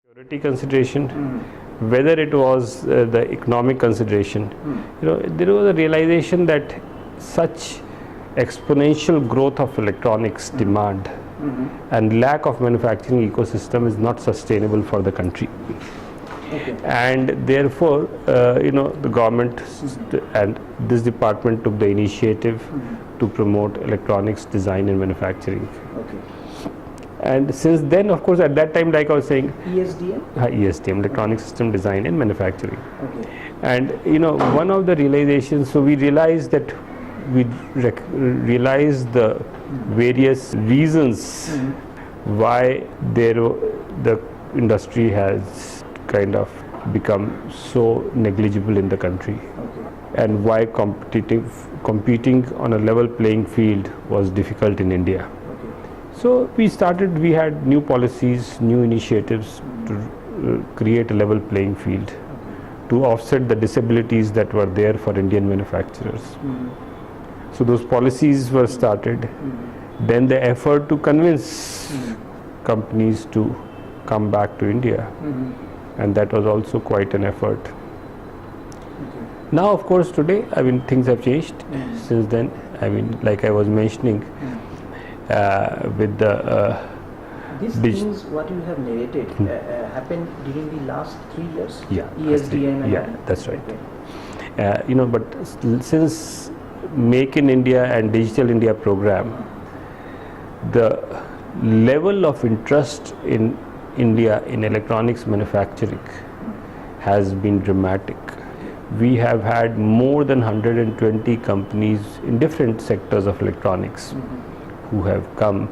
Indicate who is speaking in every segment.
Speaker 1: Security consideration, whether it was the economic consideration, there was a realization that such exponential growth of electronics demand and lack of manufacturing ecosystem is not sustainable for the country. And therefore, the government and this department took the initiative to promote electronics design and manufacturing. And since then, of course, at that time, like I was saying,
Speaker 2: ESDM?
Speaker 1: ESDM, Electronic System Design and Manufacturing. And one of the realizations, so we realized that we realized the various reasons why the industry has kind of become so negligible in the country, and why competing on a level playing field was difficult in India. So we had new policies, new initiatives to create a level playing field, to offset the disabilities that were there for Indian manufacturers. So those policies were started. Then the effort to convince companies to come back to India, and that was also quite an effort. Now, of course, today, things have changed since then. Like I was mentioning, with the
Speaker 2: these things what you have narrated happened during the last 3 years. ESDM and
Speaker 1: that's right. But since Make in India and Digital India program, the level of interest in India in electronics manufacturing has been dramatic. We have had more than 120 companies in different sectors of electronics who have come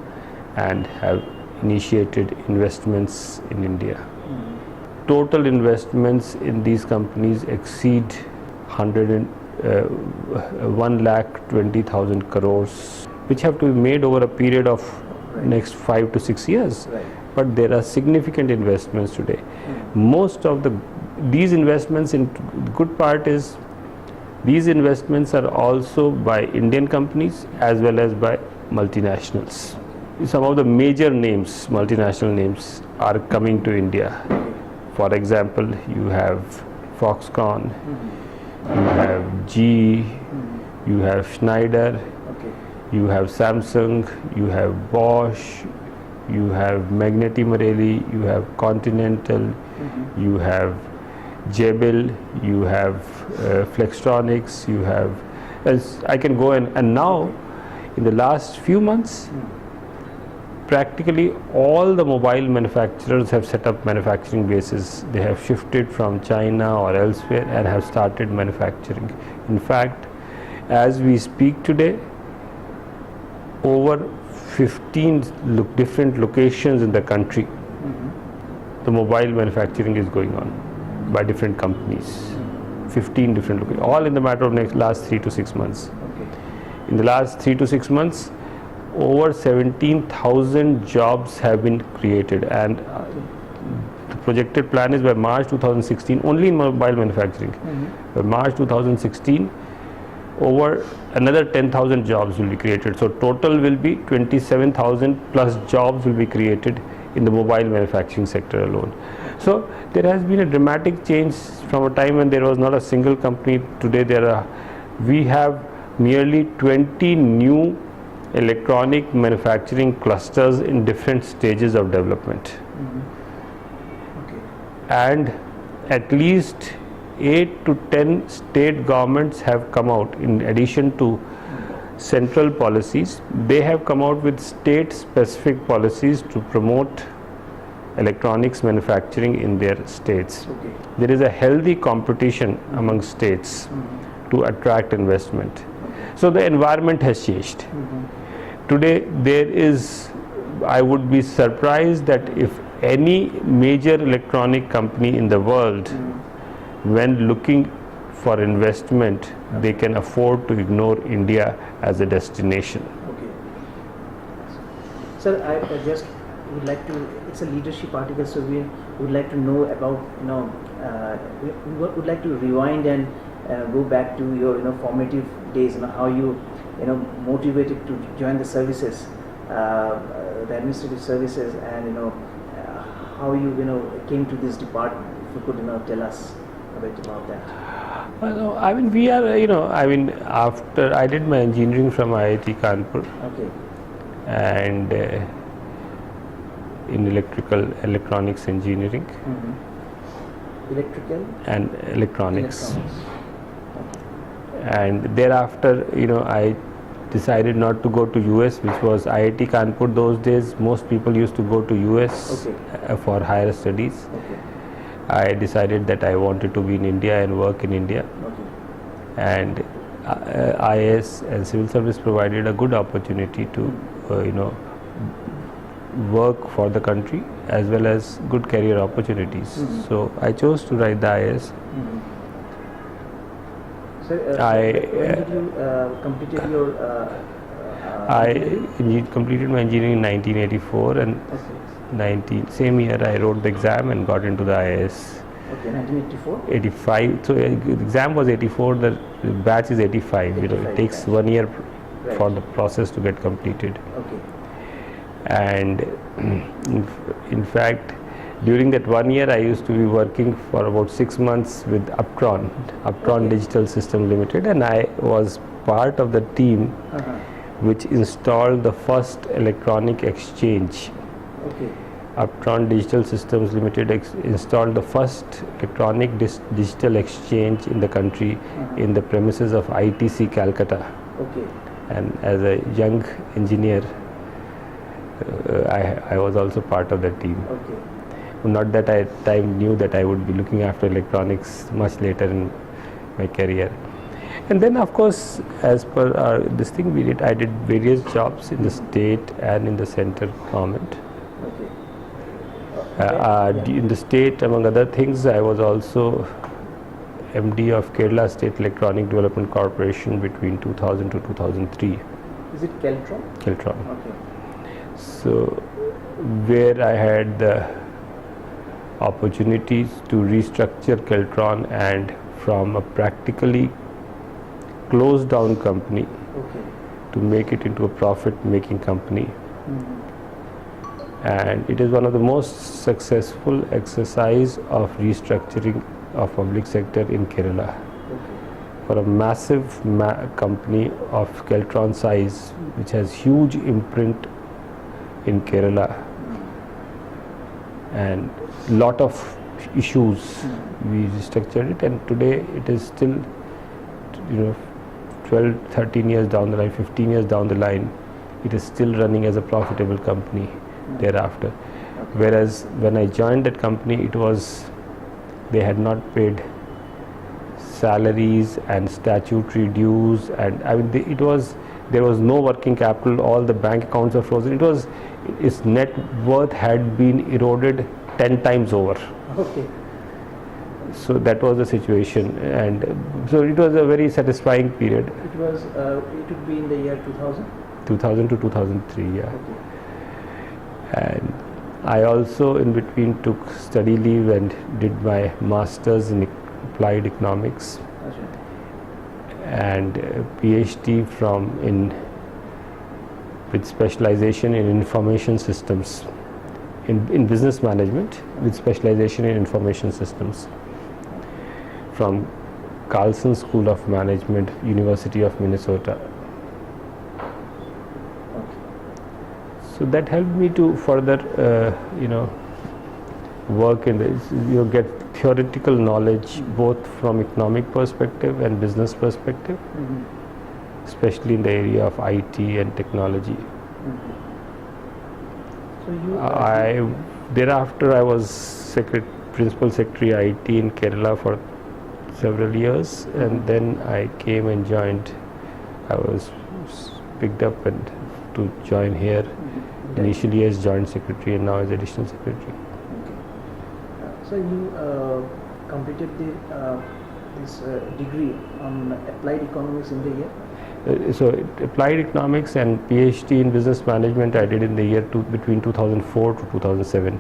Speaker 1: and have initiated investments in India. Total investments in these companies exceed 1,20,000 crores, which have to be made over a period of next 5 to 6 years. But there are significant investments today. Most of these investments, in good part is, these investments are also by Indian companies as well as by multinationals. Some of the major names, multinational names, are coming to India. For example, you have Foxconn, you have GE, you have Schneider, you have Samsung, you have Bosch, you have Magneti Marelli, you have Continental, you have Jabil, you have Flextronics, you have, as I can go and now in the last few months, practically all the mobile manufacturers have set up manufacturing bases. They have shifted from China or elsewhere and have started manufacturing. In fact, as we speak today, over 15 different locations in the country, the mobile manufacturing is going on by different companies. 15 different locations, all in the matter of last 3 to 6 months. In the last 3 to 6 months, over 17,000 jobs have been created, and the projected plan is by March 2016, only in mobile manufacturing, by March 2016, over another 10,000 jobs will be created. So total will be 27,000 plus jobs will be created in the mobile manufacturing sector alone. So there has been a dramatic change from a time when there was not a single company. Today we have nearly 20 new electronic manufacturing clusters in different stages of development. And at least 8 to 10 state governments have come out, in addition to central policies. They have come out with state specific policies to promote electronics manufacturing in their states. There is a healthy competition among states to attract investment. So the environment has changed. Today I would be surprised that if any major electronic company in the world, when looking for investment, they can afford to ignore India as a destination.
Speaker 2: Sir, I just would like to, it's a leadership article, so we would like to know about, we would like to rewind and go back to your formative days, how you motivated to join the services, the administrative services, and how you came to this department. If you could tell us a bit about that.
Speaker 1: Well, I mean, we are, after I did my engineering from IIT Kanpur
Speaker 2: Okay.
Speaker 1: and in electronics engineering
Speaker 2: Electrical.
Speaker 1: and electronics.
Speaker 2: Okay.
Speaker 1: And thereafter, I decided not to go to US, which was IIT Kanpur those days. Most people used to go to US
Speaker 2: Okay.
Speaker 1: for higher studies.
Speaker 2: Okay.
Speaker 1: I decided that I wanted to be in India and work in India.
Speaker 2: Okay.
Speaker 1: And IAS and civil service provided a good opportunity to work for the country as well as good career opportunities. So I chose to write the IAS.
Speaker 2: So when did you completed your engineering?
Speaker 1: Completed my engineering in 1984, and
Speaker 2: Okay.
Speaker 1: same year I wrote the exam and got into the IAS.
Speaker 2: Okay, 1984.
Speaker 1: 85. So the exam was 84. The batch is 85. It
Speaker 2: 85
Speaker 1: takes
Speaker 2: batch.
Speaker 1: 1 year
Speaker 2: Right.
Speaker 1: for the process to get completed.
Speaker 2: Okay.
Speaker 1: And in fact, during that 1 year, I used to be working for about 6 months with Uptron
Speaker 2: Okay.
Speaker 1: Digital System Limited, and I was part of the team
Speaker 2: Uh-huh.
Speaker 1: which installed the first electronic exchange.
Speaker 2: Okay.
Speaker 1: Uptron Digital Systems Limited installed the first electronic digital exchange in the country in the premises of ITC Calcutta.
Speaker 2: Okay.
Speaker 1: And as a young engineer, I was also part of that team.
Speaker 2: Okay.
Speaker 1: Not that I knew that I would be looking after electronics much later in my career. And then, of course, as per this thing, I did various jobs in the state and in the central government.
Speaker 2: Okay.
Speaker 1: In the state, among other things, I was also MD of Kerala State Electronic Development Corporation between 2000 to 2003.
Speaker 2: Is it Keltron?
Speaker 1: Keltron.
Speaker 2: Okay.
Speaker 1: So, where I had the opportunities to restructure Keltron, and from a practically closed down company
Speaker 2: Okay.
Speaker 1: to make it into a profit making company. And it is one of the most successful exercise of restructuring of public sector in Kerala.
Speaker 2: Okay.
Speaker 1: For a massive company of Keltron size, which has huge imprint in Kerala and lot of issues, we restructured it, and today it is still 12, 13 years down the line, 15 years down the line, it is still running as a profitable company thereafter. Whereas when I joined that company, they had not paid salaries and statutory dues, and there was no working capital. All the bank accounts are frozen. Its net worth had been eroded 10 times over.
Speaker 2: Okay.
Speaker 1: So that was the situation, and so it was a very satisfying period.
Speaker 2: It was. It would be in the year 2000.
Speaker 1: 2000 to 2003, yeah.
Speaker 2: Okay.
Speaker 1: And I also in between took study leave and did my master's in applied economics and PhD with specialization in information systems, in business management with specialization in information systems from Carlson School of Management, University of Minnesota. So that helped me to further, work in this. You get theoretical knowledge both from economic perspective and business perspective, especially in the area of IT and technology.
Speaker 2: So you.
Speaker 1: Thereafter, I was Principal Secretary IT in Kerala for several years, and then I came and joined. I was picked up and to join here. Initially as Joint Secretary and now as Additional Secretary.
Speaker 2: Okay. So you completed this degree on applied economics in the year?
Speaker 1: So applied economics and PhD in business management I did in the year between 2004 to 2007.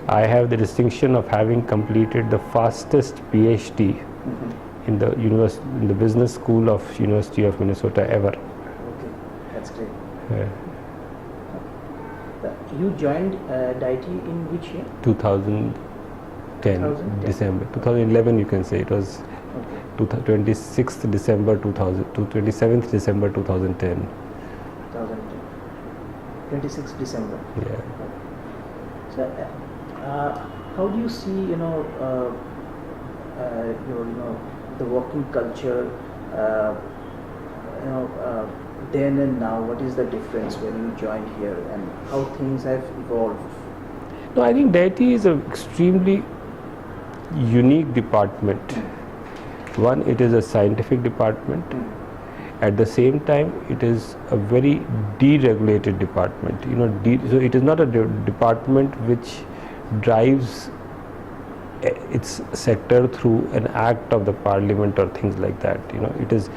Speaker 1: I have the distinction of having completed the fastest PhD in the business school of University of Minnesota ever.
Speaker 2: Okay, that's great. You joined Daiti in which year?
Speaker 1: 2010,
Speaker 2: 2010.
Speaker 1: December 2011, you can say. It was
Speaker 2: Okay.
Speaker 1: 26th December 2000 to 27th December 2010.
Speaker 2: 2010. 26th December.
Speaker 1: Yeah.
Speaker 2: So, how do you see, the working culture, then and now? What is the difference when you joined here, and how things have evolved?
Speaker 1: No, I think Daiti is an extremely unique department. One, it is a scientific department. At the same time, it is a very deregulated department. So it is not a department which drives its sector through an act of the parliament or things like that. It is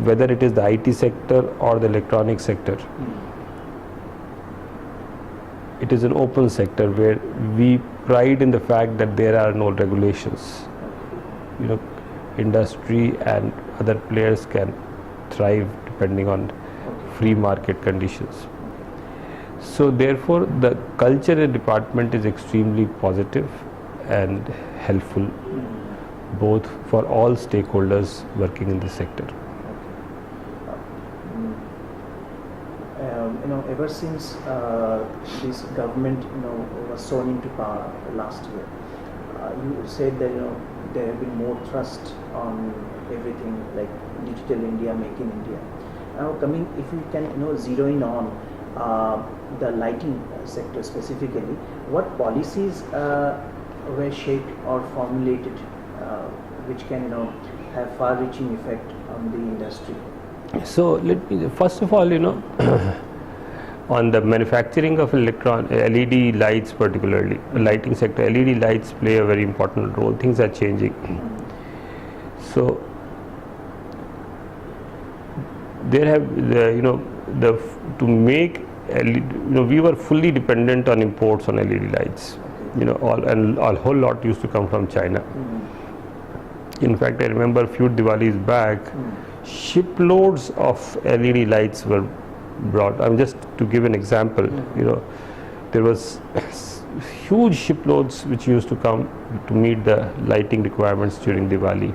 Speaker 1: whether it is the IT sector or the electronic sector. It is an open sector where we pride in the fact that there are no regulations. Industry and other players can thrive depending on free market conditions. So therefore, the culture in the department is extremely positive and helpful, both for all stakeholders working in the sector.
Speaker 2: Ever since this government, was sworn into power last year, you said that there have been more thrust on everything like Digital India, Make in India. Now, if you can zero in on the lighting sector specifically, what policies were shaped or formulated which can have far-reaching effect on the industry?
Speaker 1: So let me first of all, on the manufacturing of LED lights, particularly lighting sector, LED lights play a very important role. Things are changing. So there have to make LED, we were fully dependent on imports on LED lights. A whole lot used to come from China. In fact, I remember a few Diwalis back, shiploads of LED lights were brought. Just to give an example, there was huge shiploads which used to come to meet the lighting requirements during Diwali.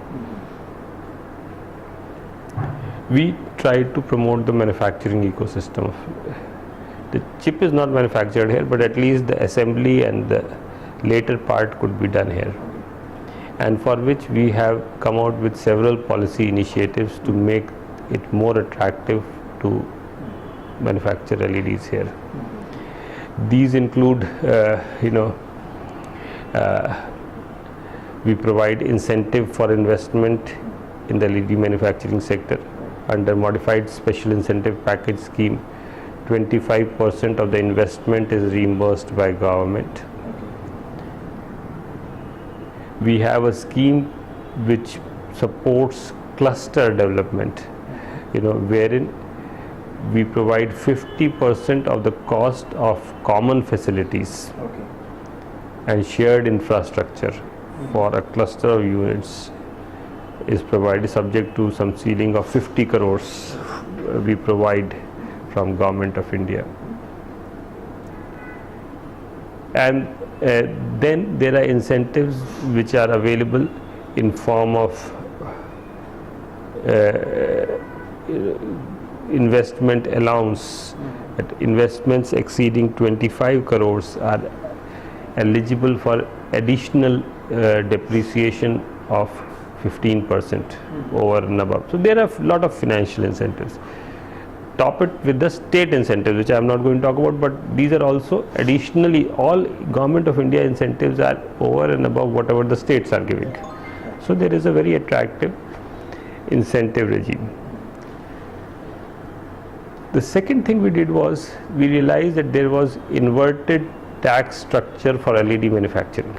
Speaker 1: We tried to promote the manufacturing ecosystem. The chip is not manufactured here, but at least the assembly and the later part could be done here, and for which we have come out with several policy initiatives to make it more attractive to manufacture LEDs here. These include, we provide incentive for investment in the LED manufacturing sector under modified special incentive package scheme. 25% of the investment is reimbursed by government. We have a scheme which supports cluster development, wherein we provide 50% of the cost of common facilities and shared infrastructure for a cluster of units is provided, subject to some ceiling of 50 crores we provide from Government of India. And then there are incentives which are available in form of investment allowance. Investments exceeding 25 crores are eligible for additional depreciation of 15% over and above. So there are a lot of financial incentives. Top it with the state incentives, which I am not going to talk about, but these are also additionally, all Government of India incentives are over and above whatever the states are giving. So there is a very attractive incentive regime. The second thing we did was, we realized that there was inverted tax structure for LED manufacturing.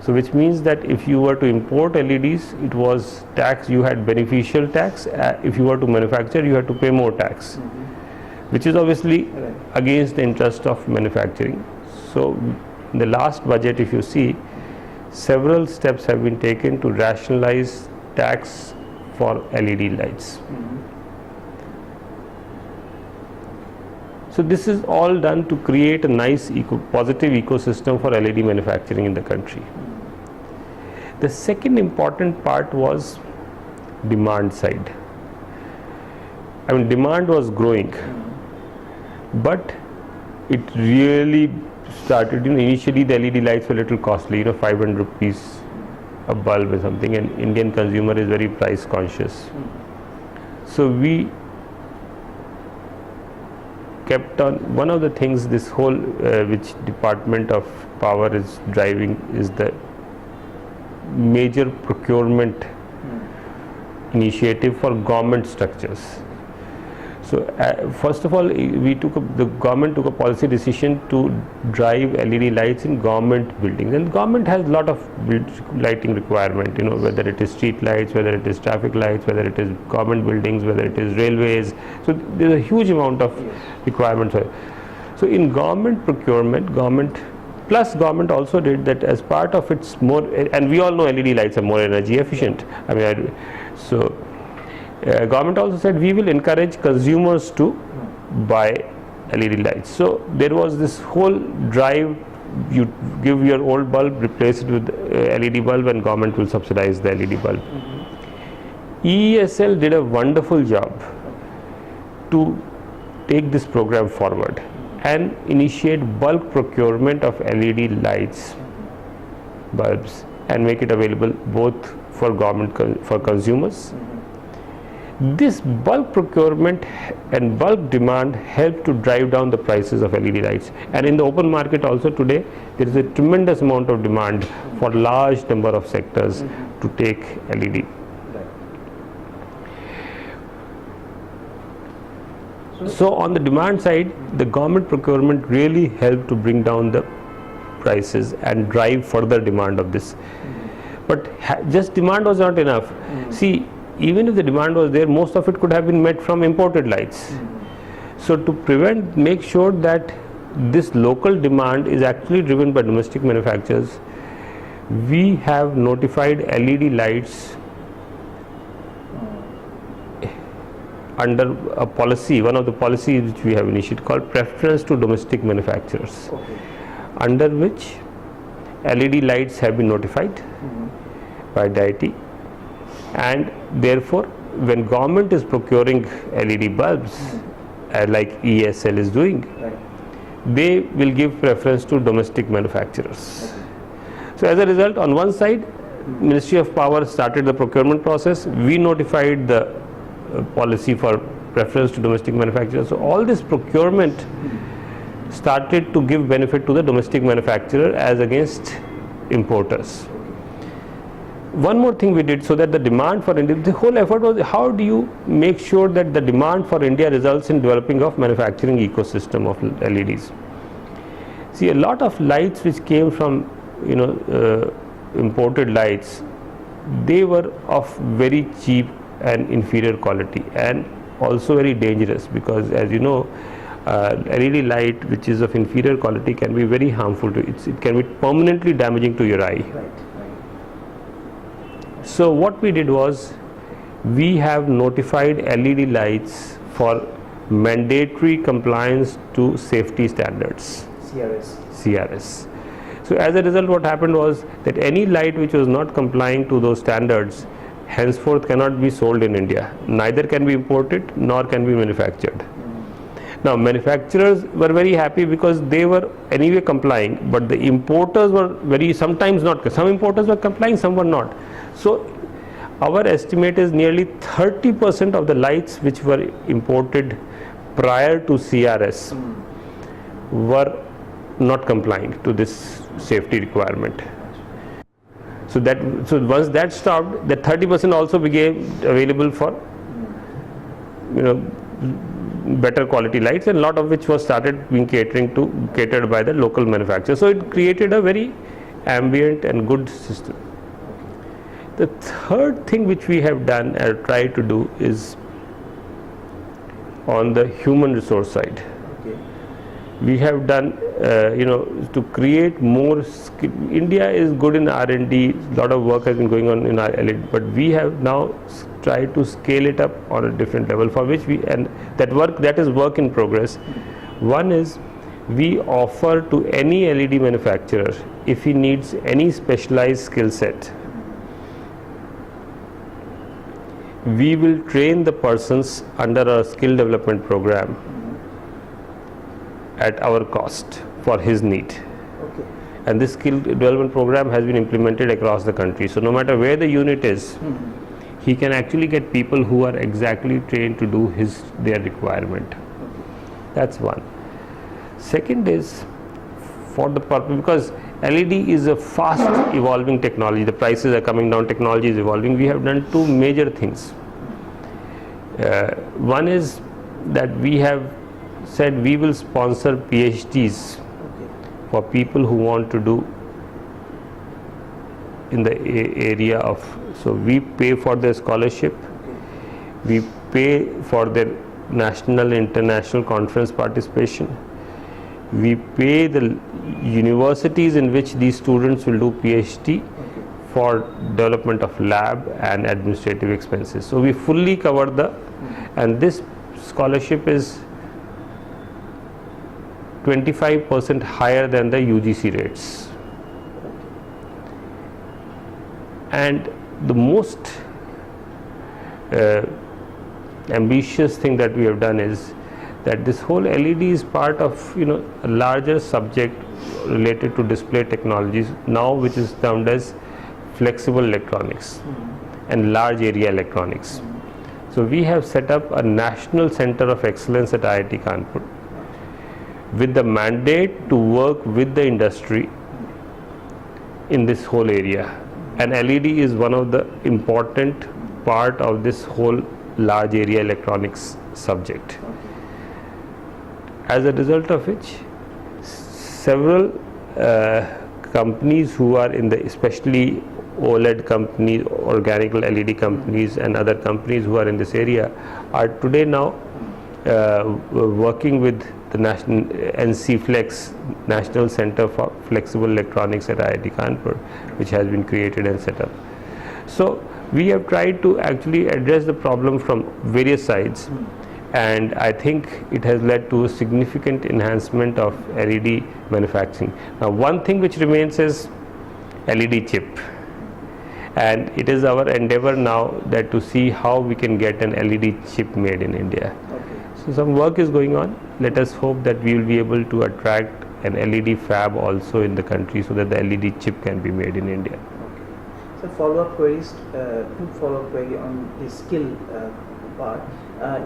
Speaker 1: So which means that if you were to import LEDs, it was tax, you had beneficial tax. If you were to manufacture, you had to pay more tax, which is obviously against the interest of manufacturing. So in the last budget, if you see, several steps have been taken to rationalize tax for LED lights. So this is all done to create a nice positive ecosystem for LED manufacturing in the country. The second important part was demand side. I mean, demand was growing, but it really started, initially the LED lights were a little costly, 500 rupees a bulb or something, and Indian consumer is very price conscious. So we kept on, one of the things this whole which Department of Power is driving is the major procurement initiative for government structures. So first of all, the government took a policy decision to drive LED lights in government buildings, and government has a lot of lighting requirement, whether it is street lights, whether it is traffic lights, whether it is government buildings, whether it is railways. So there's a huge amount of requirements. So in government procurement, government also did that as part of its more, and we all know LED lights are more energy efficient. I mean, government also said we will encourage consumers to buy LED lights. So there was this whole drive, you give your old bulb, replace it with LED bulb, and government will subsidize the LED bulb. EESL did a wonderful job to take this program forward and initiate bulk procurement of LED lights, bulbs, and make it available both for government, for consumers. This bulk procurement and bulk demand helped to drive down the prices of LED lights, and in the open market also today there is a tremendous amount of demand for large number of sectors to take LED. So on the demand side, the government procurement really helped to bring down the prices and drive further demand of this. But just demand was not enough. See, even if the demand was there, most of it could have been met from imported lights. So to make sure that this local demand is actually driven by domestic manufacturers, we have notified LED lights under a policy, one of the policies which we have initiated called preference to domestic manufacturers, under which LED lights have been notified by DIT. And therefore, when government is procuring LED bulbs, like EESL is doing, they will give preference to domestic manufacturers. So as a result, on one side, Ministry of Power started the procurement process. We notified the policy for preference to domestic manufacturers. So all this procurement started to give benefit to the domestic manufacturer as against importers. One more thing we did, so that the demand for India, the whole effort was how do you make sure that the demand for India results in developing of manufacturing ecosystem of LEDs. See, a lot of lights which came from imported lights, they were of very cheap and inferior quality, and also very dangerous, because as you know, LED light which is of inferior quality can be very harmful to it can be permanently damaging to your eye. So what we did was, we have notified LED lights for mandatory compliance to safety standards, CRS. So as a result, what happened was that any light which was not complying to those standards henceforth cannot be sold in India, neither can be imported nor can be manufactured. Now manufacturers were very happy because they were anyway complying, but the importers were sometimes not. Some importers were complying, some were not. So our estimate is nearly 30% of the lights which were imported prior to CRS were not complying to this safety requirement. So once that stopped, the 30% also became available for better quality lights, and a lot of which was started being catered by the local manufacturers. So it created a very ambient and good system. The third thing which we have done or tried to do is on the human resource side. We have done to create more India is good in R&D, a lot of work has been going on in our LED, but we have now tried to scale it up on a different level, for which that is work in progress. One is we offer to any LED manufacturer, if he needs any specialized skill set, we will train the persons under a skill development program at our cost for his need.
Speaker 2: Okay.
Speaker 1: And this skill development program has been implemented across the country. So no matter where the unit is, he can actually get people who are exactly trained to do their requirement. That's one. Second is for the purpose, because LED is a fast evolving technology, the prices are coming down, technology is evolving. We have done two major things. One is that we have said we will sponsor PhDs for people who want to do in the area of, so we pay for their scholarship, we pay for their national international conference participation, we pay the universities in which these students will do PhD for development of lab and administrative expenses. So we fully cover and this scholarship is 25% higher than the UGC rates. And the most ambitious thing that we have done is that this whole LED is part of a larger subject related to display technologies now, which is termed as flexible electronics and large area electronics. So we have set up a national center of excellence at IIT Kanpur with the mandate to work with the industry in this whole area, and LED is one of the important part of this whole large area electronics subject. As a result of which, several companies who are in the, especially OLED companies, organic LED companies and other companies who are in this area are today now working with the national NC Flex, National Center for Flexible Electronics at IIT Kanpur, which has been created and set up. So we have tried to actually address the problem from various sides, and I think it has led to a significant enhancement of LED manufacturing. Now one thing which remains is LED chip, and it is our endeavor now that to see how we can get an LED chip made in India. So some work is going on. Let us hope that we will be able to attract an LED fab also in the country so that the LED chip can be made in India.
Speaker 2: So follow-up queries, two follow-up query on the skill part.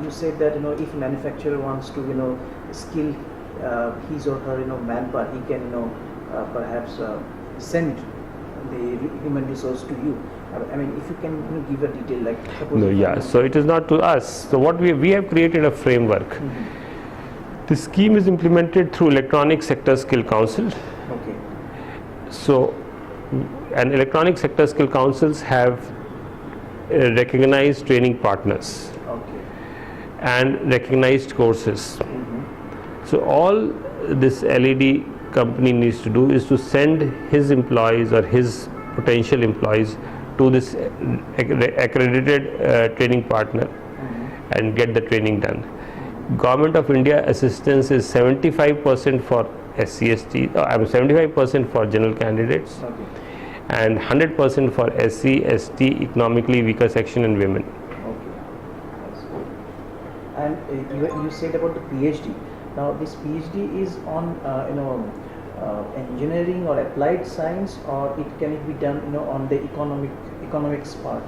Speaker 2: You said that if manufacturer wants to skill his or her manpower, he can perhaps send the human resource to you. I mean, if you can give a detail, like suppose.
Speaker 1: No, yeah. So it is not to us. So what we have created a framework. The scheme is implemented through Electronic Sector Skill Council.
Speaker 2: Okay.
Speaker 1: So, and Electronic Sector Skill Councils have recognized training partners.
Speaker 2: Okay.
Speaker 1: And recognized courses. So all this LED company needs to do is to send his employees or his potential employees to this accredited training partner and get the training done. Government of India assistance is 75% for SC/ST, 75% for general candidates, and 100% for SC/ST, economically weaker section, and women.
Speaker 2: And you said about the PhD. Now this PhD is on engineering or applied science, or can it be done on the economics part?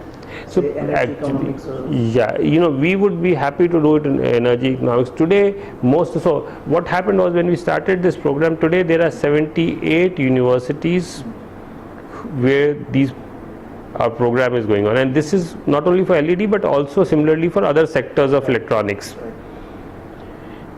Speaker 1: So
Speaker 2: energy economics or
Speaker 1: yeah, we would be happy to do it in energy economics. Today, so what happened was when we started this program, today there are 78 universities where our program is going on, and this is not only for LED but also similarly for other sectors of electronics.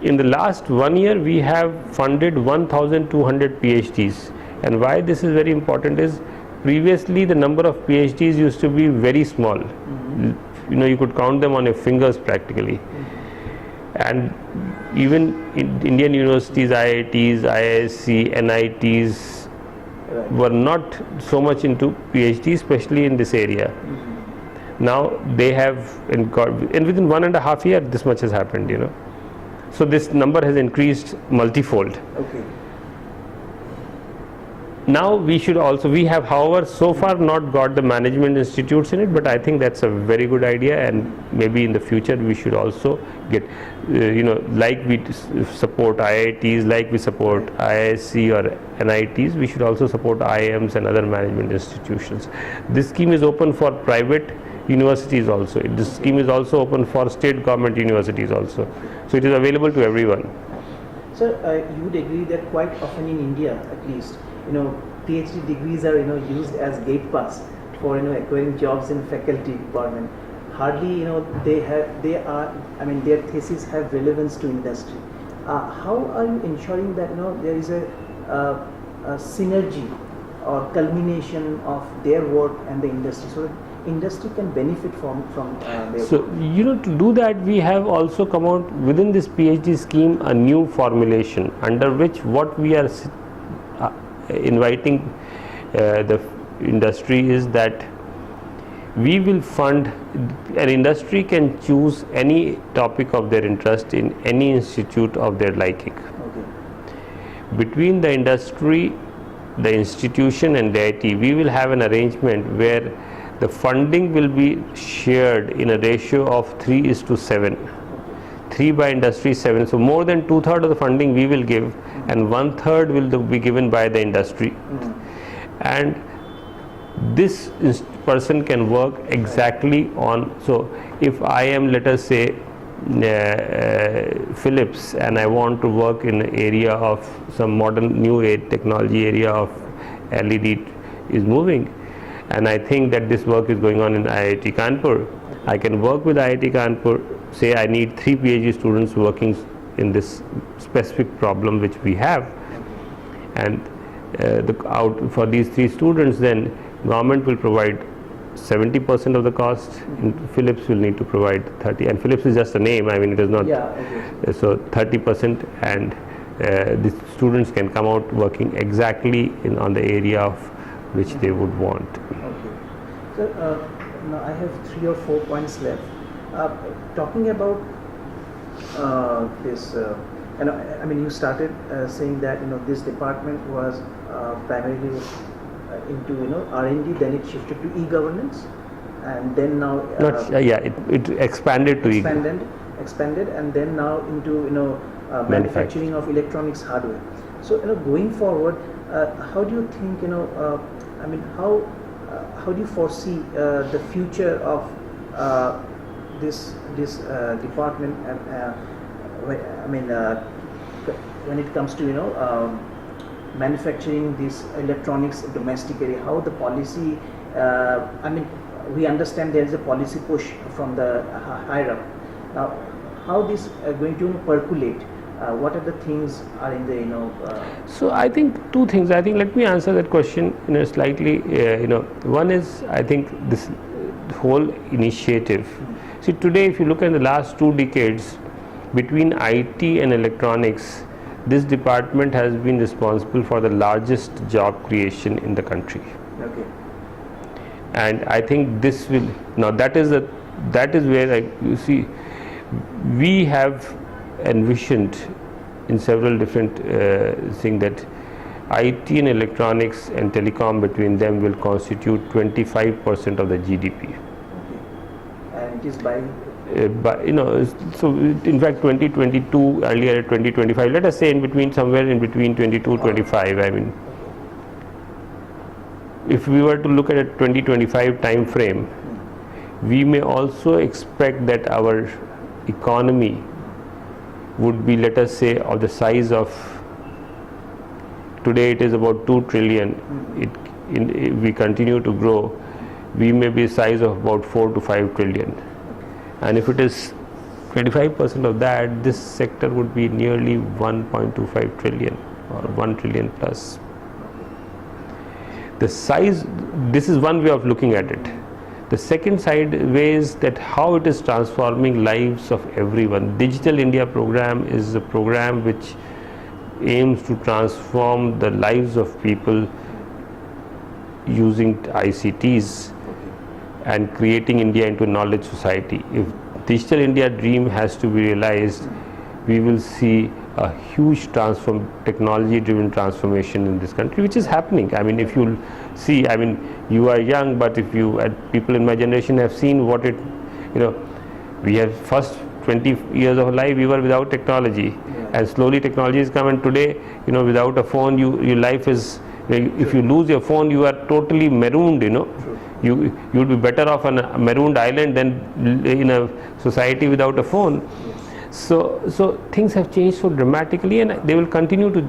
Speaker 1: In the last 1 year, we have funded 1,200 PhDs, and why this is very important is previously the number of PhDs used to be very small. You could count them on your fingers practically, and even in Indian universities, IITs, IISc, NITs were not so much into PhD, especially in this area. Now they have, and within 1.5 years this much has happened, So this number has increased multifold.
Speaker 2: Okay.
Speaker 1: Now we have however so far not got the management institutes in it, but I think that's a very good idea, and maybe in the future we should also get, like we support IITs, like we support IISc or NITs, we should also support IIMs and other management institutions. This scheme is open for private universities also. This scheme is also open for state government universities also. So it is available to everyone.
Speaker 2: Sir, you would agree that quite often in India, at least, PhD degrees are used as gate pass for acquiring jobs in faculty department. Hardly their theses have relevance to industry. How are you ensuring that there is a synergy or culmination of their work and the industry, so that industry can benefit from their
Speaker 1: So
Speaker 2: work?
Speaker 1: to do that, we have also come out within this PhD scheme a new formulation under which what we are inviting the industry is that we will fund, an industry can choose any topic of their interest in any institute of their liking.
Speaker 2: Okay.
Speaker 1: Between the industry, the institution and the IIT, we will have an arrangement where the funding will be shared in a ratio of 3:7. 3 by industry, 7. So more than 2/3 of the funding we will give, and 1/3 will be given by the industry. And this person can work exactly on. So if I am, let us say, Philips, and I want to work in an area of some modern new age technology area of LED is moving, and I think that this work is going on in IIT Kanpur, I can work with IIT Kanpur, say I need 3 PhD students working in this specific problem which we have, and for these 3 students, then government will provide 70% of the cost, and Philips will need to provide 30%, and Philips is just a name, I mean it is not, so 30%, and the students can come out working exactly on the area of which they would want.
Speaker 2: Okay. So now I have 3 or 4 points left. Talking about this, you started saying that this department was primarily into R&D, then it shifted to e-governance, and then now
Speaker 1: it expanded to
Speaker 2: expanded, and then now into manufacturing of electronics hardware. So going forward, how do you think how do you foresee the future of this department, and when it comes to manufacturing these electronics domestically, how the policy, we understand there is a policy push from the higher up. Now, how this going to percolate? What are the things are in the
Speaker 1: So I think 2 things. I think let me answer that question in a slightly one is, I think this whole initiative. See, today if you look at the last 2 decades, between IT and electronics, this department has been responsible for the largest job creation in the country.
Speaker 2: Okay.
Speaker 1: And I think this will, now that is where you see we have envisioned in several different things that IT and electronics and telecom, between them, will constitute 25% of the GDP.
Speaker 2: Okay. And it is by
Speaker 1: so in fact 2022, earlier 2025, let us say somewhere in between 22-25. I mean, if we were to look at a 2025 time frame, we may also expect that our economy would be, let us say, of the size of, today it is about 2 trillion. If we continue to grow, we may be size of about 4 to 5 trillion. And if it is 25% of that, this sector would be nearly 1.25 trillion or 1 trillion plus. The size, this is one way of looking at it. The second side way is that how it is transforming lives of everyone. Digital India program is a program which aims to transform the lives of people using ICTs and creating India into a knowledge society. If Digital India dream has to be realized, we will see a huge technology-driven transformation in this country, which is happening. I mean, if you see, I mean, you are young, but if you, people in my generation have seen what it, we have first 20 years of life, we were without technology, and slowly technology has come, and today, without a phone, your life is, if you lose your phone, you are totally marooned, You would be better off on a marooned island than in a society without a phone. So things have changed so dramatically, and they will continue to,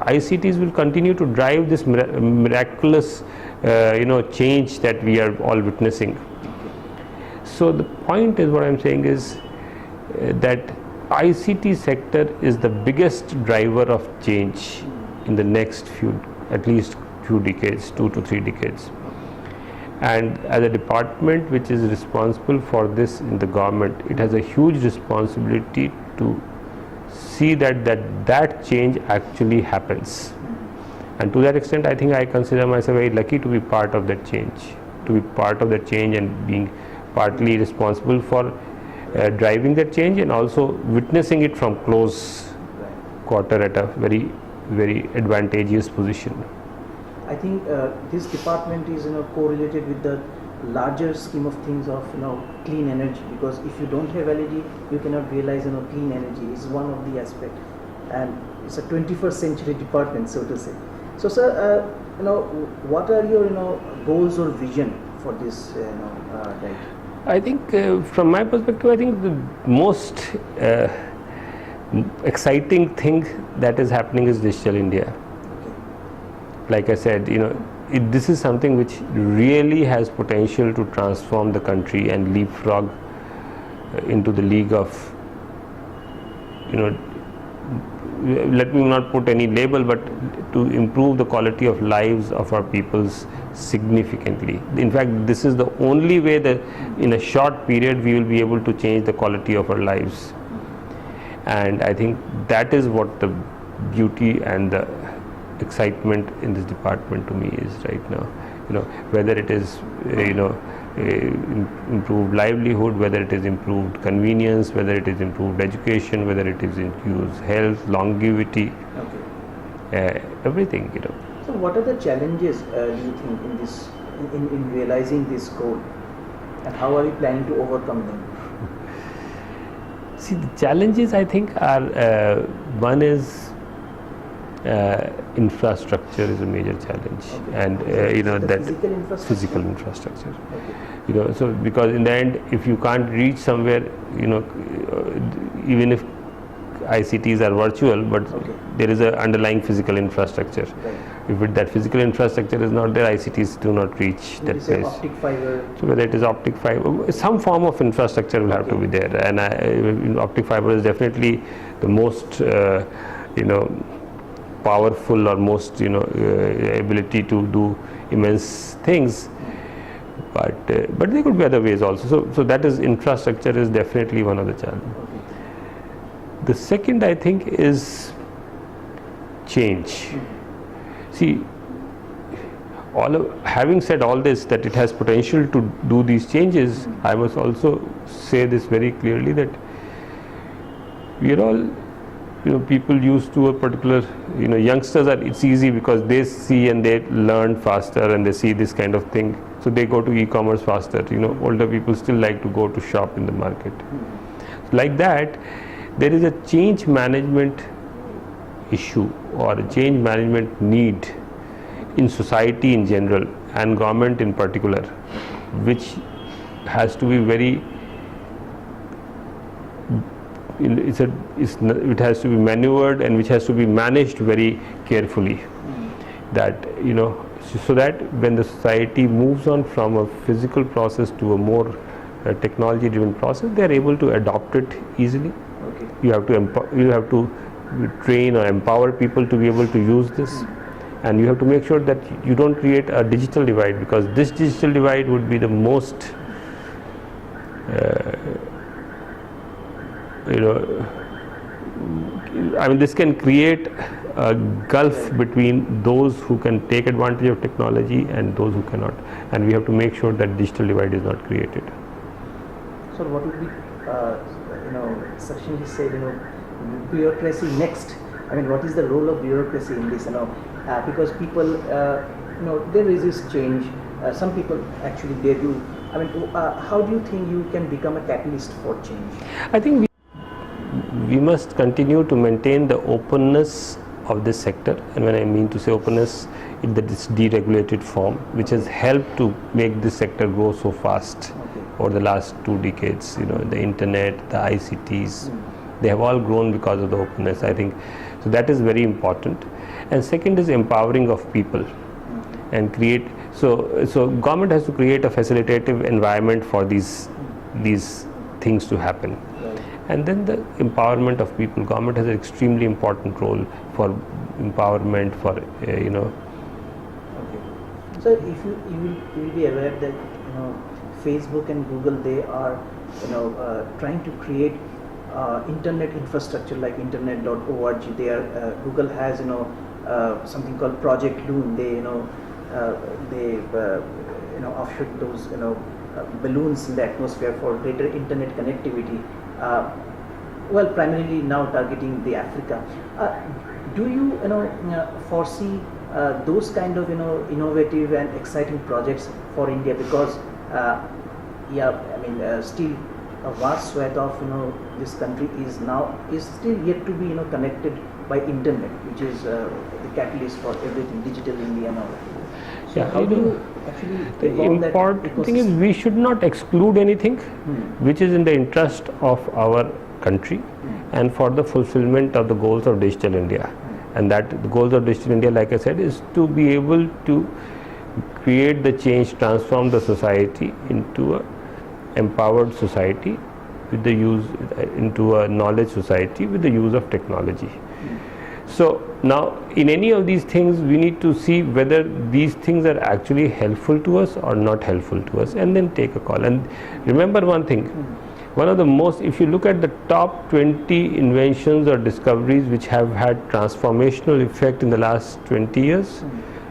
Speaker 1: ICTs will continue to drive this miraculous, change that we are all witnessing. So the point is, what I'm saying is that ICT sector is the biggest driver of change in the next at least few decades, 2 to 3 decades. And as a department which is responsible for this in the government, it has a huge responsibility to see that change actually happens. And to that extent, I think I consider myself very lucky to be part of that change, and being partly responsible for driving that change, and also witnessing it from close quarter at a very, very advantageous position.
Speaker 2: I think this department is correlated with the larger scheme of things of clean energy, because if you don't have LED, you cannot realize clean energy is one of the aspects, and it's a 21st century department, so to say. So, sir, what are your goals or vision for this right?
Speaker 1: I think from my perspective, I think the most exciting thing that is happening is Digital India. Like I said, this is something which really has potential to transform the country and leapfrog into the league of, let me not put any label, but to improve the quality of lives of our peoples significantly. In fact, this is the only way that in a short period we will be able to change the quality of our lives. And I think that is what the beauty and the excitement in this department to me is right now. Whether it is improved livelihood, whether it is improved convenience, whether it is improved education, whether it is improved health, longevity, everything.
Speaker 2: So what are the challenges do you think in this in realizing this goal, and how are you planning to overcome them?
Speaker 1: See, the challenges I think are one is infrastructure is a major challenge, and that physical infrastructure. So because in the end, if you can't reach somewhere, even if ICTs are virtual, but there is an underlying physical infrastructure. If that physical infrastructure is not there, ICTs do not reach that place.
Speaker 2: Optic fiber.
Speaker 1: So whether it is optic fiber, some form of infrastructure will have to be there, and optic fiber is definitely the most powerful or most ability to do immense things, but there could be other ways also. So that is, infrastructure is definitely one of the challenges. The second, I think, is change. See, having said all this, that it has potential to do these changes, I must also say this very clearly, that we are all, people used to a particular, youngsters are, it's easy because they see and they learn faster and they see this kind of thing, so they go to e-commerce faster. Older people still like to go to shop in the market. Like that, there is a change management issue or a change management need in society in general and government in particular, which has to be very, it has to be maneuvered, and which has to be managed very carefully. That so that when the society moves on from a physical process to a more technology-driven process, they are able to adopt it easily. You have to train or empower people to be able to use this, and you have to make sure that you don't create a digital divide, because this digital divide would be the most this can create a gulf between those who can take advantage of technology and those who cannot, and we have to make sure that digital divide is not created.
Speaker 2: So what would be, succinctly said, bureaucracy next? I mean, what is the role of bureaucracy in this? Because people, they resist change. Some people actually they do. I mean, how do you think you can become a catalyst for change?
Speaker 1: I think we must continue to maintain the openness of this sector, and when I mean to say openness, in this deregulated form, which has helped to make this sector grow so fast over the last 2 decades. The internet, the ICTs, they have all grown because of the openness, I think. So that is very important. And second is empowering of people and create. So government has to create a facilitative environment for these things to happen. And then the empowerment of people. Government has an extremely important role for empowerment, for
Speaker 2: Okay. So if you will be aware that Facebook and Google, they are trying to create internet infrastructure like internet.org. Google has something called Project Loon. They offshoot those balloons in the atmosphere for greater internet connectivity. Primarily now targeting the Africa. Do you foresee those kind of innovative and exciting projects for India? Because still a vast swath of this country is still yet to be
Speaker 1: connected
Speaker 2: by internet, which is the catalyst for everything, digital India now. So
Speaker 1: Yeah,
Speaker 2: how do you actually
Speaker 1: the
Speaker 2: evolve that
Speaker 1: important thing is
Speaker 2: ecosystem?
Speaker 1: we should not exclude anything which is in the interest of our country and for the fulfillment of the goals of Digital India. And that the goals of Digital India, like I said, is to be able to create the change, transform the society into a empowered society with the use into a knowledge society with the use of technology. So now in any of these things we need to see whether these things are actually helpful to us or not helpful to us, and then take a call. And remember one thing, one of the most, if you look at the top 20 inventions or discoveries which have had transformational effect in the last 20 years,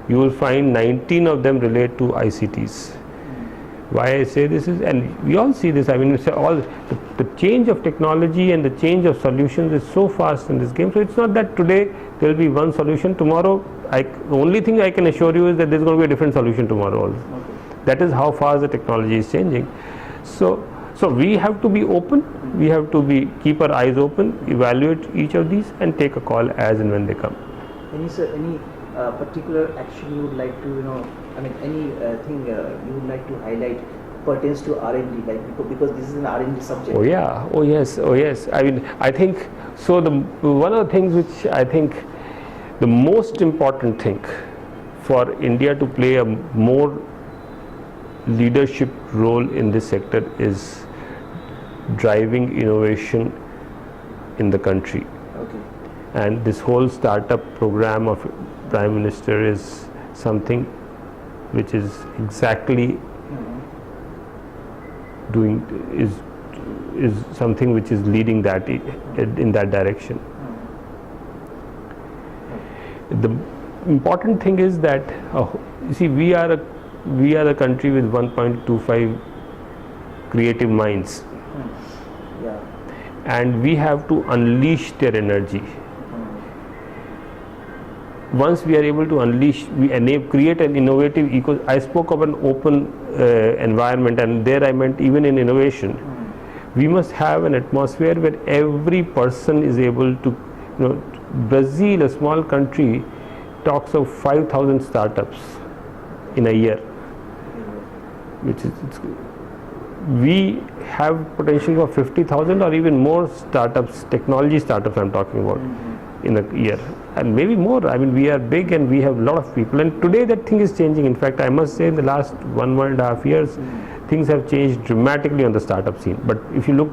Speaker 1: you will find 19 of them relate to ICTs. Why I say this is, and we all see this, I mean, it's all the change of technology and the change of solutions is so fast in this game. So it's not that today there will be one solution, tomorrow the only thing I can assure you is that there's going to be a different solution tomorrow also.
Speaker 2: Okay.
Speaker 1: That is how fast the technology is changing. So we have to be open, we have to keep our eyes open, evaluate each of these and take a call as and when they come.
Speaker 2: Any particular action you would like to, anything you would like to highlight pertains to R&D, like because this is an R&D subject.
Speaker 1: Oh yeah, oh yes. I mean, I think so. One of the things which I think the most important thing for India to play a more leadership role in this sector is driving innovation in the country.
Speaker 2: Okay.
Speaker 1: And this whole startup program of Prime Minister is something which is exactly is something which is leading that in that direction. The important thing is that you see, we are a country with 1.25 creative minds, and we have to unleash their energy. Once we are able to unleash, create an innovative I spoke of an open environment, and there I meant even in innovation. We must have an atmosphere where every person is able to, Brazil, a small country, talks of 5,000 startups in a year, which is, we have potential for 50,000 or even more startups, technology startups I'm talking about, in a year, and maybe more. I mean, we are big and we have a lot of people, and today that thing is changing. In fact, I must say in the last 1.5 years, things have changed dramatically on the startup scene. But if you look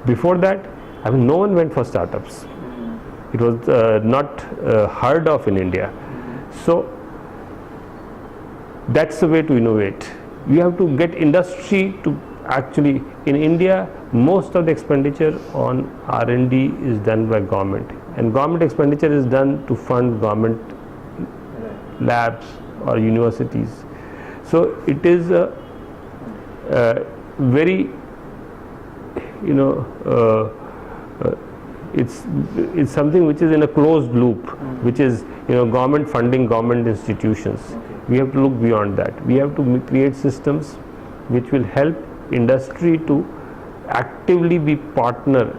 Speaker 1: before that, I mean, no one went for startups. It was not heard of in India. So that's the way to innovate. You have to get industry to actually, in India, most of the expenditure on R&D is done by government, and government expenditure is done to fund government labs or universities. So it is a very it's something which is in a closed loop, which is government funding government institutions. We have to look beyond that. We have to create systems which will help industry to actively be partner,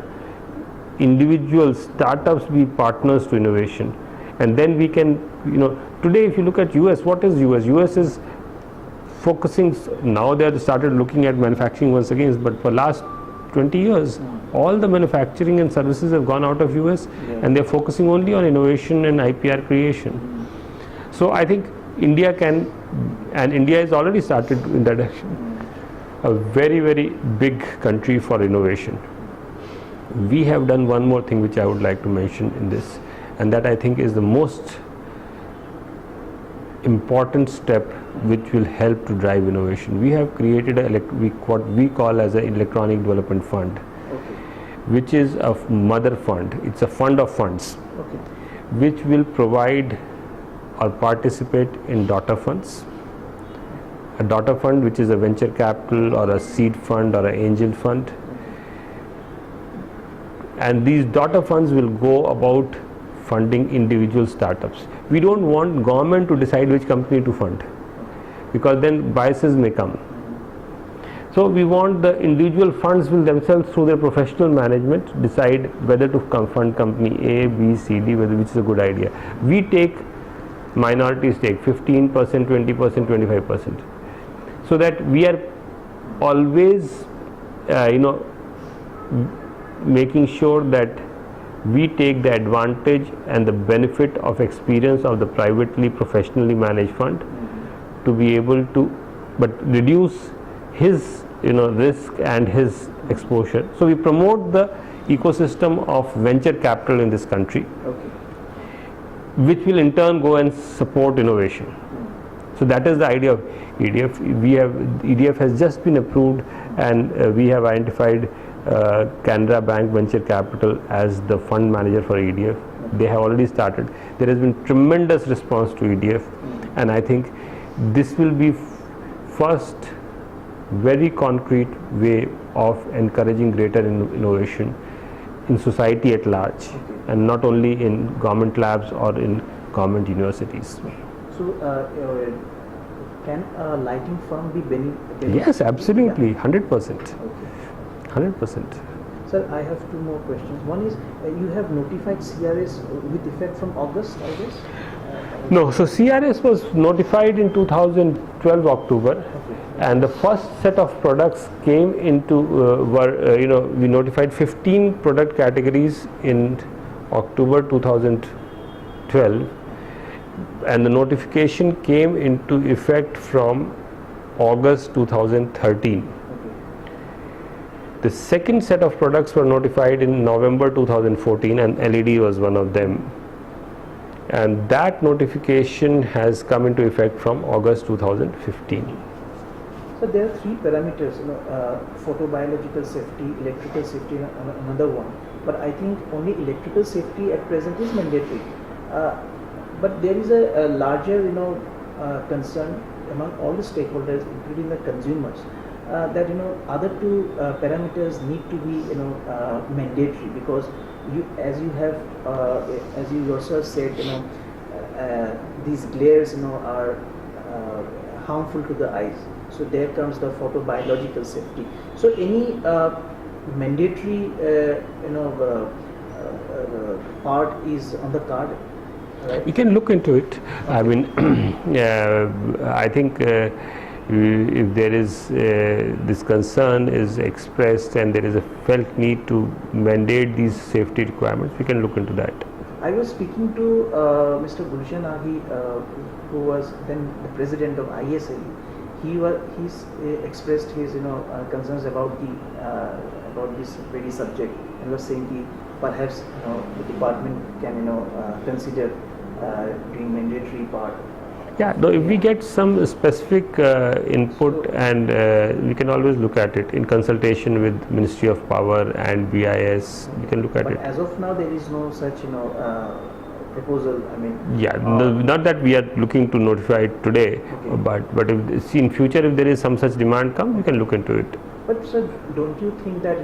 Speaker 1: individuals, startups be partners to innovation, and then we can, today if you look at US, what is US? US is focusing, now they have started looking at manufacturing once again, but for last 20 years, all the manufacturing and services have gone out of US, and they're focusing only on innovation and IPR creation. So I think India can, and India has already started in that direction, a very, very big country for innovation. We have done one more thing which I would like to mention in this, and that I think is the most important step which will help to drive innovation. We have created what we call as an electronic development fund, which is a mother fund. It's a fund of funds, which will provide or participate in daughter funds. A daughter fund, which is a venture capital or a seed fund or an angel fund, and these daughter funds will go about funding individual startups. We don't want government to decide which company to fund, because then biases may come. So we want the individual funds will themselves, through their professional management, decide whether to fund company A, B, C, D, which is a good idea. We take minority stake, 15%, 20%, 25%, so that we are always making sure that we take the advantage and the benefit of experience of the privately, professionally managed fund to be able to, but reduce his risk and his exposure. So we promote the ecosystem of venture capital in this country, which will in turn go and support innovation. So that is the idea of EDF. EDF has just been approved, and we have identified Canara Bank Venture Capital as the fund manager for EDF. They have already started. There has been tremendous response to EDF, and I think this will be first very concrete way of encouraging greater innovation in society at large, and not only in government labs or in government universities.
Speaker 2: So can a lighting firm be beneficial?
Speaker 1: Yes, absolutely, 100%. 100%.
Speaker 2: Sir, I have two more questions. One is, you have notified CRS with effect from August, I guess?
Speaker 1: No, so CRS was notified in 2012 October, and the first set of products came into, we notified 15 product categories in October 2012, and the notification came into effect from August 2013. The second set of products were notified in November 2014, and LED was one of them. And that notification has come into effect from August 2015.
Speaker 2: So there are three parameters, photobiological safety, electrical safety, and another one. But I think only electrical safety at present is mandatory. But there is a larger, concern among all the stakeholders, including the consumers, that other two parameters need to be mandatory, because as you yourself said, these glares are harmful to the eyes. So there comes the photobiological safety. So any mandatory part is on the card. Right.
Speaker 1: We can look into it. I mean, I think if there is this concern is expressed and there is a felt need to mandate these safety requirements, we can look into that.
Speaker 2: I was speaking to Mr. Gulshan Aghi, who was then the president of ISLE. He's expressed his concerns about this very subject, and was saying perhaps the department can consider doing mandatory part.
Speaker 1: Yeah, no, if we get some specific input, and we can always look at it in consultation with Ministry of Power and BIS. We can look at it.
Speaker 2: But as of now, there is no such proposal. I mean,
Speaker 1: yeah, not that we are looking to notify it today, but if in future if there is some such demand come, we can look into it.
Speaker 2: But sir, don't you think that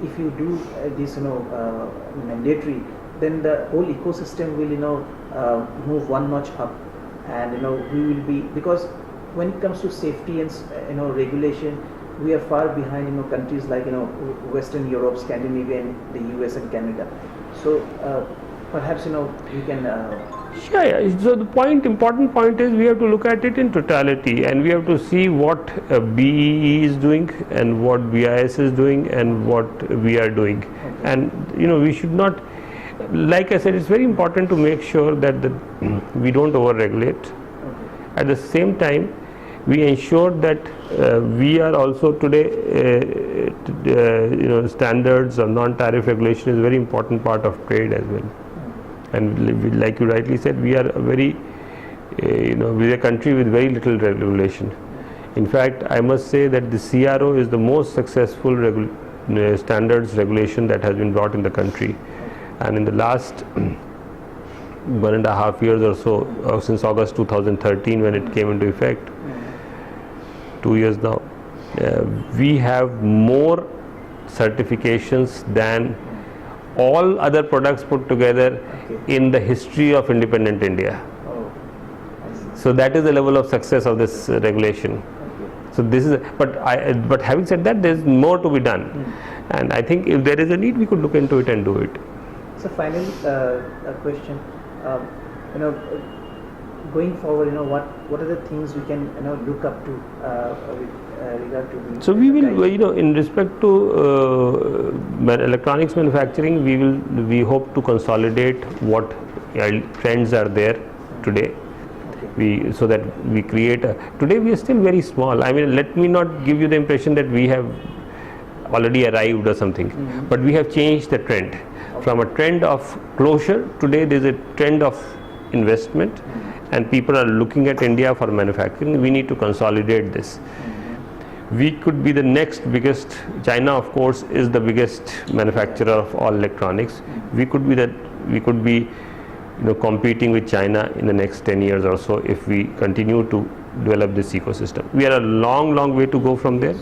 Speaker 2: if you do this, mandatory, then the whole ecosystem will, move one notch up, and we will be, because when it comes to safety and regulation, we are far behind countries like Western Europe, Scandinavia, and the US and Canada. So perhaps you can.
Speaker 1: Yeah. So the important point is we have to look at it in totality, and we have to see what BEE is doing and what BIS is doing and what we are doing.
Speaker 2: Okay.
Speaker 1: And we should not, like I said, it's very important to make sure that we don't over-regulate.
Speaker 2: Okay.
Speaker 1: At the same time, we ensure that we are also today, standards or non-tariff regulation is a very important part of trade as well. And like you rightly said, we are a very, we're a country with very little regulation. In fact, I must say that the CRO is the most successful standards regulation that has been brought in the country. And in the last 1.5 years or so, since August 2013 when it came into effect, 2 years now, we have more certifications than all other products put together in the history of independent India.
Speaker 2: Oh, I see.
Speaker 1: So that is the level of success of this regulation.
Speaker 2: Okay.
Speaker 1: So this is, but having said that, there is more to be done, and I think if there is a need, we could look into it and do it.
Speaker 2: So finally, a question. Going forward, what are the things we can look up to with regard to the.
Speaker 1: So we will, in respect to electronics manufacturing, we hope to consolidate what trends are there today. So that we create today we are still very small. I mean, let me not give you the impression that we have already arrived or something, but we have changed the trend. From a trend of closure, today there is a trend of investment, and people are looking at India for manufacturing. We need to consolidate this. We could be the next biggest. China, of course, is the biggest manufacturer of all electronics. We could be competing with China in the next 10 years or so if we continue to develop this ecosystem. We are a long way to go from there,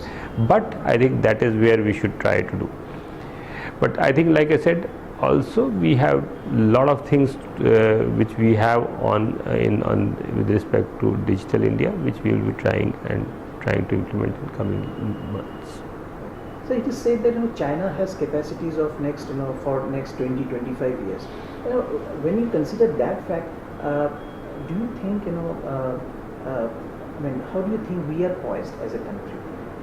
Speaker 1: but I think that is where we should try to do. But I think, like I said, also we have a lot of things which we have on with respect to Digital India, which we will be trying to implement in coming months.
Speaker 2: So it is said that China has capacities of next for next 20-25 years. When you consider that fact, do you think how do you think we are poised as a country?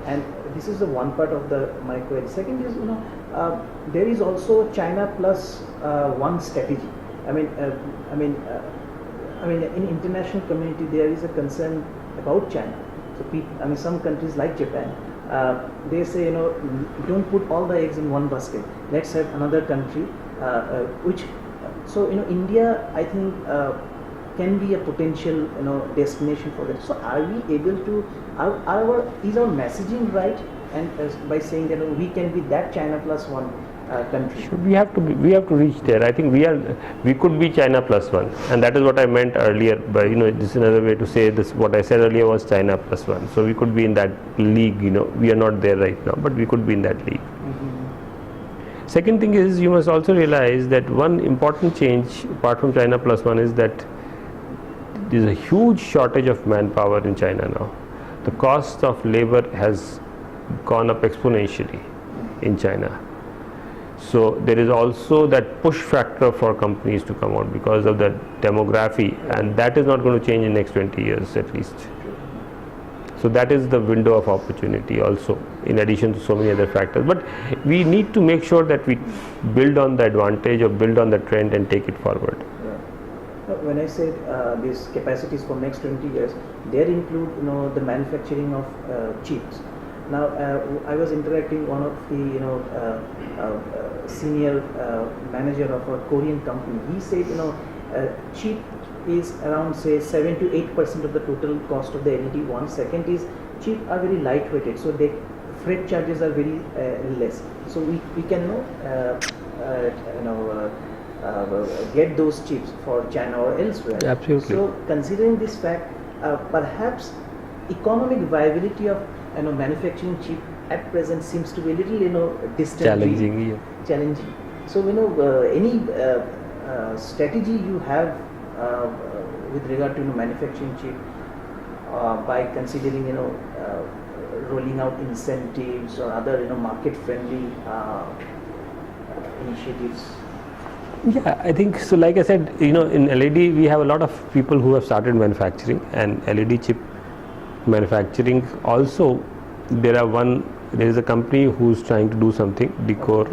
Speaker 2: And this is the one part of my query. Second is there is also China plus one strategy. In international community there is a concern about China. So some countries like Japan, they say don't put all the eggs in one basket. Let's have another country India, I think, can be a potential destination for that. So are we able to is our messaging right, and by saying that we can be that China plus one country?
Speaker 1: Sure, we have to reach there. I think we could be China plus one, and that is what I meant earlier. But this is another way to say this. What I said earlier was China plus one. So we could be in that league. We are not there right now, but we could be in that league. Second thing is, you must also realize that one important change apart from China plus one is that there is a huge shortage of manpower in China now. The cost of labor has gone up exponentially in China. So there is also that push factor for companies to come out because of the demography, and that is not going to change in the next 20 years at least. So that is the window of opportunity also, in addition to so many other factors. But we need to make sure that we build on the advantage or build on the trend and take it forward.
Speaker 2: When I said these capacities for next 20 years, they include the manufacturing of chips. Now I was interacting one of the senior manager of a Korean company. He said chip is around say 7 to 8% of the total cost of the LED. One second is chip are very lightweighted, so the freight charges are very less. So we can get those chips for China or elsewhere.
Speaker 1: Absolutely.
Speaker 2: So considering this fact, perhaps economic viability of manufacturing chip at present seems to be a little, distant,
Speaker 1: Challenging.
Speaker 2: dream,
Speaker 1: Yeah.
Speaker 2: challenging. So, any strategy you have with regard to manufacturing chip by considering, rolling out incentives or other, market-friendly initiatives?
Speaker 1: Yeah, I think so. Like I said, in LED we have a lot of people who have started manufacturing, and LED chip manufacturing also. There is a company who's trying to do something, Decor,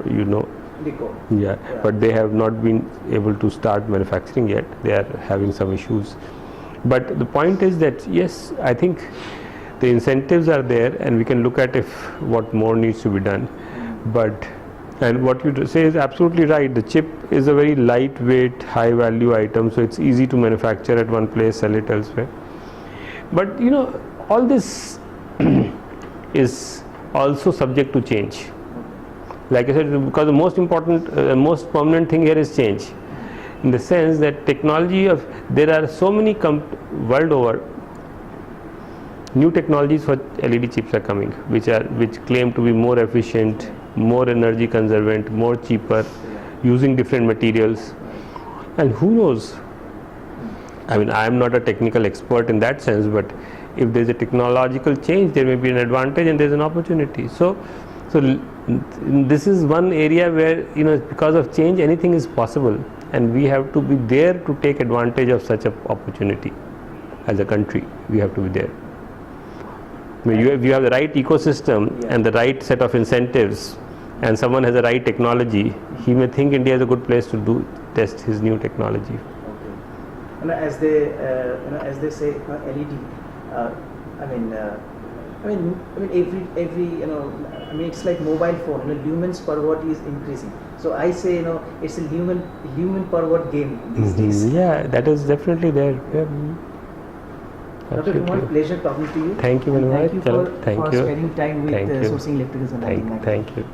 Speaker 2: Decor.
Speaker 1: Yeah, but they have not been able to start manufacturing yet. They are having some issues. But the point is that yes, I think the incentives are there, and we can look at if what more needs to be done. But and what you say is absolutely right. The chip is a very lightweight, high-value item, so it's easy to manufacture at one place, sell it elsewhere. But all this is also subject to change. Like I said, because the most important, most permanent thing here is change. In the sense that there are so many world over, new technologies for LED chips are coming, which claim to be more efficient, more energy conservant, more cheaper, using different materials. And who knows? I mean, I am not a technical expert in that sense, but if there is a technological change, there may be an advantage and there is an opportunity. So this is one area where because of change, anything is possible, and we have to be there to take advantage of such an opportunity. As a country, we have to be there. I mean, you have the right ecosystem and the right set of incentives, and someone has the right technology, he may think India is a good place to test his new technology.
Speaker 2: Okay. As they say, LED. Every it's like mobile phone. Lumens per watt is increasing. So I say, it's a lumen per watt game these days.
Speaker 1: Yeah, that is definitely there. Yeah.
Speaker 2: Dr. Kumar, pleasure talking to you.
Speaker 1: Thank you very much.
Speaker 2: Thank you for spending time with Sourcing Electricals and
Speaker 1: Thank you.